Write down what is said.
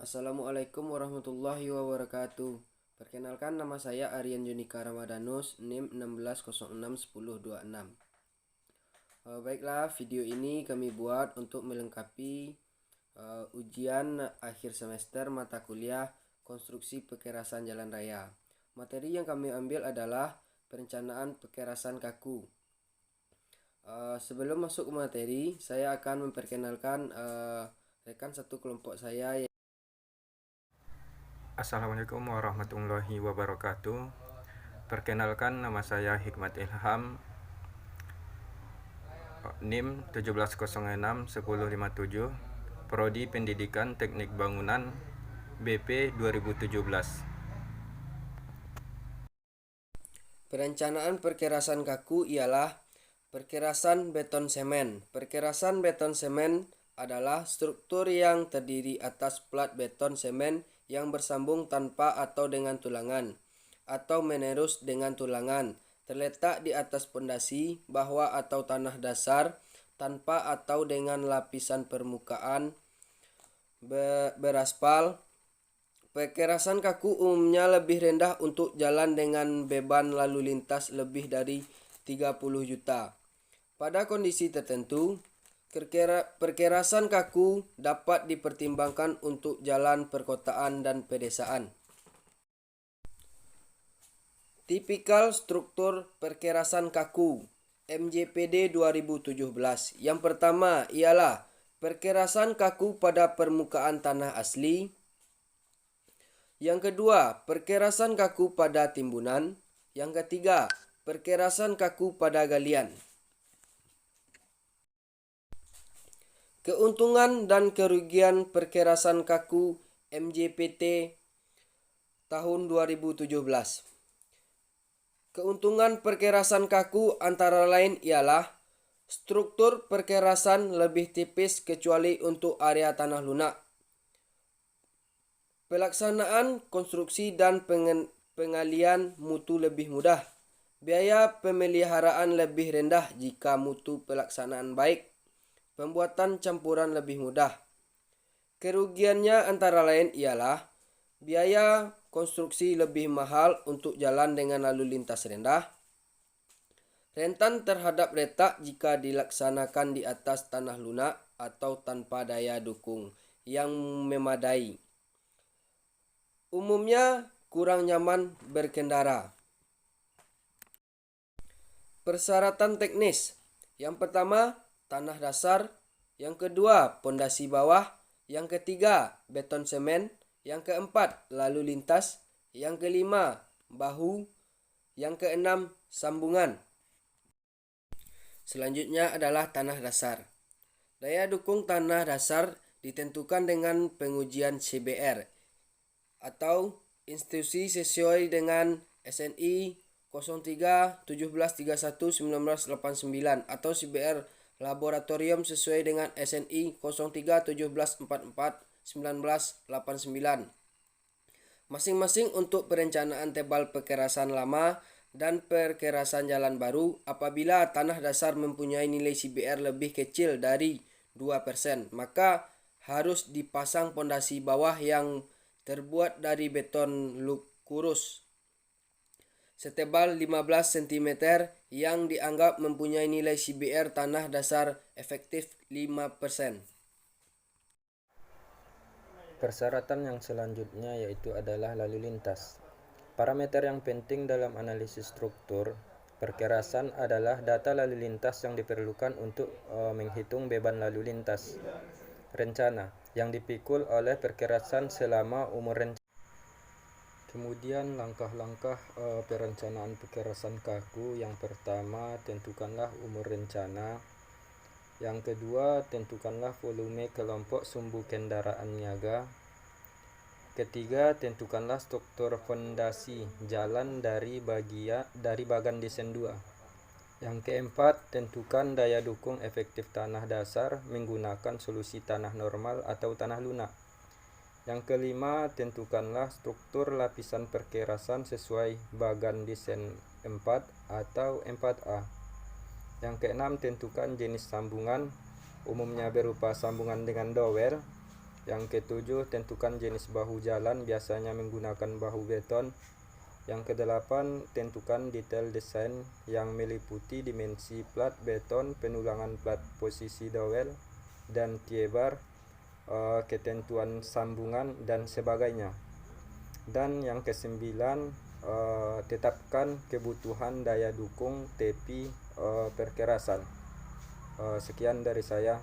Assalamualaikum warahmatullahi wabarakatuh. Perkenalkan, nama saya Aryan Junika Ramadanus, NIM 16061026. Baiklah, video ini kami buat untuk melengkapi ujian akhir semester mata kuliah konstruksi pekerasan jalan raya. Materi yang kami ambil adalah perencanaan pekerasan kaku. Sebelum masuk ke materi, saya akan memperkenalkan rekan satu kelompok saya. Assalamualaikum warahmatullahi wabarakatuh. Perkenalkan, nama saya Hikmat Ilham, NIM 17061057, Prodi Pendidikan Teknik Bangunan, BP 2017. Perencanaan perkerasan kaku ialah perkerasan beton semen. Perkerasan beton semen adalah struktur yang terdiri atas plat beton semen yang bersambung tanpa atau dengan tulangan, atau menerus dengan tulangan, terletak di atas pondasi, bawah atau tanah dasar, tanpa atau dengan lapisan permukaan beraspal. Perkerasan kaku umumnya lebih rendah untuk jalan dengan beban lalu lintas lebih dari 30 juta. Pada kondisi tertentu, perkerasan kaku dapat dipertimbangkan untuk jalan perkotaan dan pedesaan. Tipikal struktur perkerasan kaku MJPD 2017. Yang pertama ialah perkerasan kaku pada permukaan tanah asli. Yang kedua, perkerasan kaku pada timbunan. Yang ketiga, perkerasan kaku pada galian. Keuntungan dan kerugian perkerasan kaku MJPT tahun 2017. Keuntungan perkerasan kaku antara lain ialah struktur perkerasan lebih tipis kecuali untuk area tanah lunak. Pelaksanaan konstruksi dan pengalian mutu lebih mudah. Biaya pemeliharaan lebih rendah jika mutu pelaksanaan baik. Pembuatan campuran lebih mudah. Kerugiannya antara lain ialah biaya konstruksi lebih mahal untuk jalan dengan lalu lintas rendah. Rentan terhadap retak jika dilaksanakan di atas tanah lunak atau tanpa daya dukung yang memadai. Umumnya kurang nyaman berkendara. Persyaratan teknis. Yang pertama, tanah dasar. Yang kedua, pondasi bawah. Yang ketiga, beton semen. Yang keempat, lalu lintas. Yang kelima, bahu. Yang keenam, sambungan. Selanjutnya adalah tanah dasar. Daya dukung tanah dasar ditentukan dengan pengujian CBR atau institusi sesuai dengan SNI 03-1731-1989 atau CBR laboratorium sesuai dengan SNI 03-1744-1989. Masing-masing untuk perencanaan tebal perkerasan lama dan perkerasan jalan baru apabila tanah dasar mempunyai nilai CBR lebih kecil dari 2%, maka harus dipasang pondasi bawah yang terbuat dari beton kurus setebal 15 cm yang dianggap mempunyai nilai CBR tanah dasar efektif 5%. Persyaratan yang selanjutnya yaitu adalah lalu lintas. Parameter yang penting dalam analisis struktur perkerasan adalah data lalu lintas yang diperlukan untuk menghitung beban lalu lintas rencana yang dipikul oleh perkerasan selama umur rencana. Kemudian langkah-langkah perencanaan perkerasan kaku. Yang pertama, tentukanlah umur rencana. Yang kedua, tentukanlah volume kelompok sumbu kendaraan niaga. Ketiga, tentukanlah struktur fondasi jalan dari bagan desain 2. Yang keempat, tentukan daya dukung efektif tanah dasar menggunakan solusi tanah normal atau tanah lunak. Yang kelima, tentukanlah struktur lapisan perkerasan sesuai bagan desain 4 atau 4A. Yang keenam, tentukan jenis sambungan, umumnya berupa sambungan dengan dowel. Yang ketujuh, tentukan jenis bahu jalan, biasanya menggunakan bahu beton. Yang kedelapan, tentukan detail desain yang meliputi dimensi plat beton, penulangan plat, posisi dowel dan tie-bar, ketentuan sambungan dan sebagainya. Dan yang kesembilan, tetapkan kebutuhan daya dukung tepi perkerasan. Sekian dari saya.